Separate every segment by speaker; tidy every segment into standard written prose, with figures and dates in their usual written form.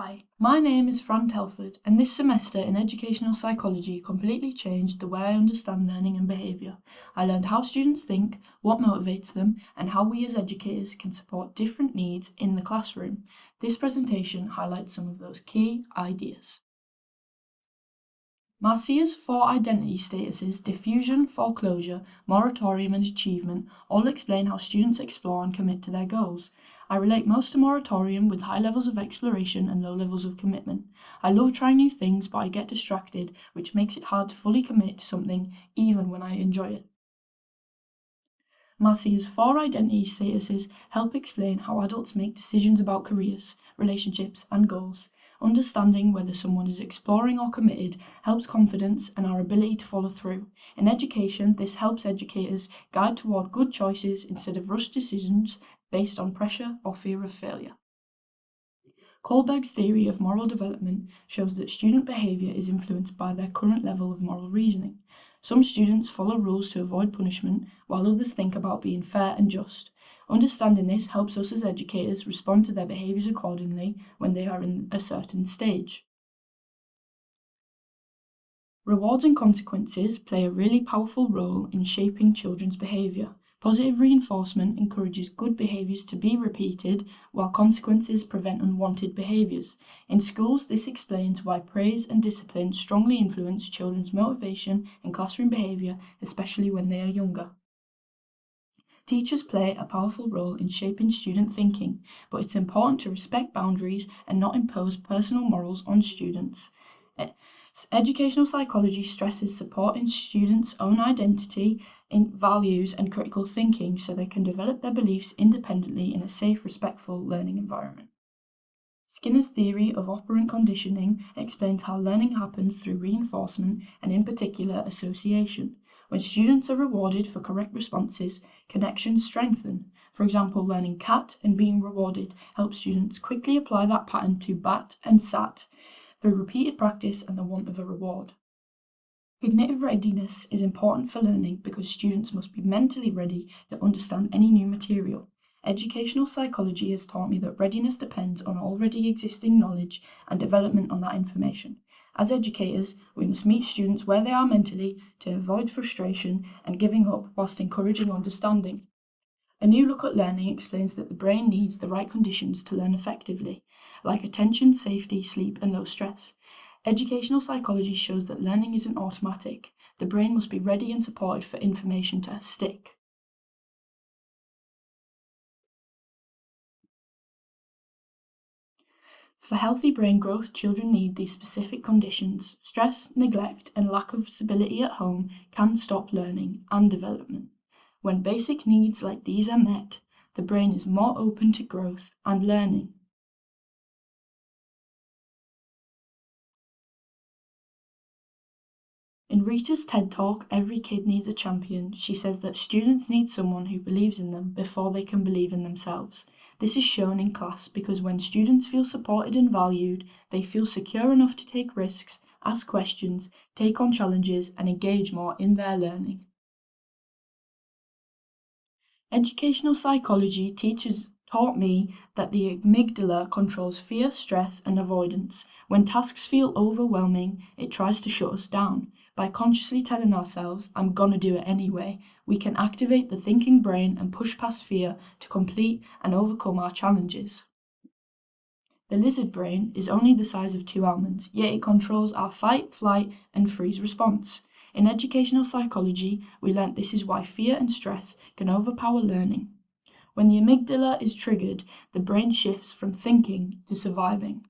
Speaker 1: Hi, my name is Fran Telford, and this semester in educational psychology completely changed the way I understand learning and behaviour. I learned how students think, what motivates them, and how we as educators can support different needs in the classroom. This presentation highlights some of those key ideas. Marcia's four identity statuses, diffusion, foreclosure, moratorium, and achievement, all explain how students explore and commit to their goals. I relate most to moratorium with high levels of exploration and low levels of commitment. I love trying new things, but I get distracted, which makes it hard to fully commit to something, even when I enjoy it. Marcia's four identity statuses help explain how adults make decisions about careers, relationships, and goals. Understanding whether someone is exploring or committed helps confidence and our ability to follow through. In education, this helps educators guide toward good choices instead of rushed decisions based on pressure or fear of failure. Kohlberg's theory of moral development shows that student behavior is influenced by their current level of moral reasoning. Some students follow rules to avoid punishment, while others think about being fair and just. Understanding this helps us as educators respond to their behaviors accordingly when they are in a certain stage. Rewards and consequences play a really powerful role in shaping children's behavior. Positive reinforcement encourages good behaviors to be repeated, while consequences prevent unwanted behaviors. In schools, this explains why praise and discipline strongly influence children's motivation and classroom behavior, especially when they are younger. Teachers play a powerful role in shaping student thinking, but it's important to respect boundaries and not impose personal morals on students. Educational psychology stresses supporting students' own identity, values, and critical thinking so they can develop their beliefs independently in a safe, respectful learning environment. Skinner's theory of operant conditioning explains how learning happens through reinforcement and, in particular, association. When students are rewarded for correct responses, connections strengthen. For example, learning cat and being rewarded helps students quickly apply that pattern to bat and sat through repeated practice and the want of a reward. Cognitive readiness is important for learning because students must be mentally ready to understand any new material. Educational psychology has taught me that readiness depends on already existing knowledge and development on that information. As educators, we must meet students where they are mentally to avoid frustration and giving up whilst encouraging understanding. A new look at learning explains that the brain needs the right conditions to learn effectively, like attention, safety, sleep, and low stress. Educational psychology shows that learning isn't automatic. The brain must be ready and supported for information to stick. For healthy brain growth, children need these specific conditions. Stress, neglect, and lack of stability at home can stop learning and development. When basic needs like these are met, the brain is more open to growth and learning. In Rita's TED Talk, Every Kid Needs a Champion, she says that students need someone who believes in them before they can believe in themselves. This is shown in class because when students feel supported and valued, they feel secure enough to take risks, ask questions, take on challenges, and engage more in their learning. Educational psychology taught me that the amygdala controls fear, stress, and avoidance. When tasks feel overwhelming, it tries to shut us down. By consciously telling ourselves, I'm gonna do it anyway, we can activate the thinking brain and push past fear to complete and overcome our challenges. The lizard brain is only the size of 2 almonds, yet it controls our fight, flight, and freeze response. In educational psychology, we learnt this is why fear and stress can overpower learning. When the amygdala is triggered, the brain shifts from thinking to surviving.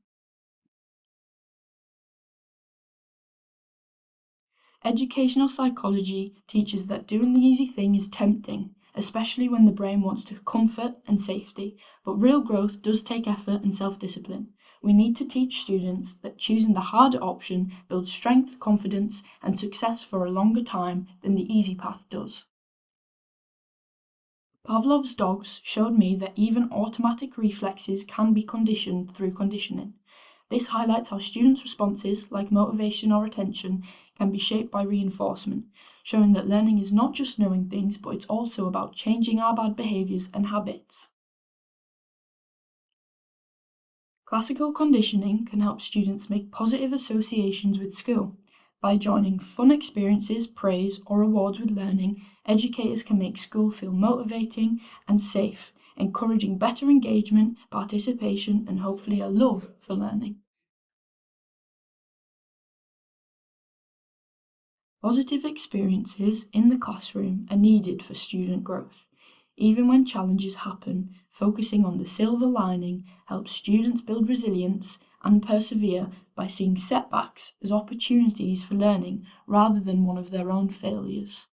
Speaker 1: Educational psychology teaches that doing the easy thing is tempting, especially when the brain wants to comfort and safety, but real growth does take effort and self-discipline. We need to teach students that choosing the harder option builds strength, confidence, and success for a longer time than the easy path does. Pavlov's dogs showed me that even automatic reflexes can be conditioned through conditioning. This highlights how students' responses, like motivation or attention, can be shaped by reinforcement, showing that learning is not just knowing things, but it's also about changing our bad behaviors and habits. Classical conditioning can help students make positive associations with school. By joining fun experiences, praise, or rewards with learning, educators can make school feel motivating and safe, encouraging better engagement, participation, and hopefully a love for learning. Positive experiences in the classroom are needed for student growth. Even when challenges happen, focusing on the silver lining helps students build resilience and persevere by seeing setbacks as opportunities for learning rather than one of their own failures.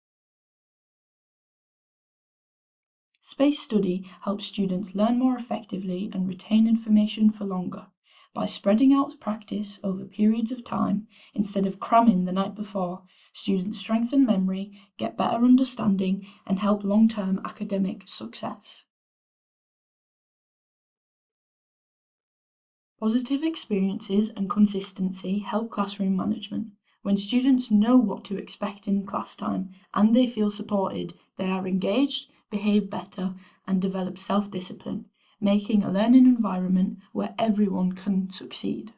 Speaker 1: Space study helps students learn more effectively and retain information for longer. By spreading out practice over periods of time instead of cramming the night before, students strengthen memory, get better understanding, and help long term academic success. Positive experiences and consistency help classroom management. When students know what to expect in class time and they feel supported, they are engaged, behave better, and develop self discipline, making a learning environment where everyone can succeed.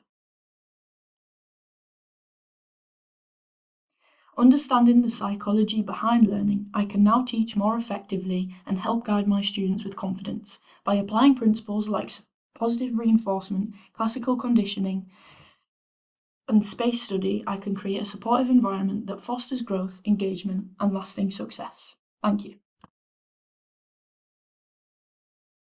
Speaker 1: Understanding the psychology behind learning, I can now teach more effectively and help guide my students with confidence. By applying principles like positive reinforcement, classical conditioning, and space study, I can create a supportive environment that fosters growth, engagement, and lasting success. Thank you.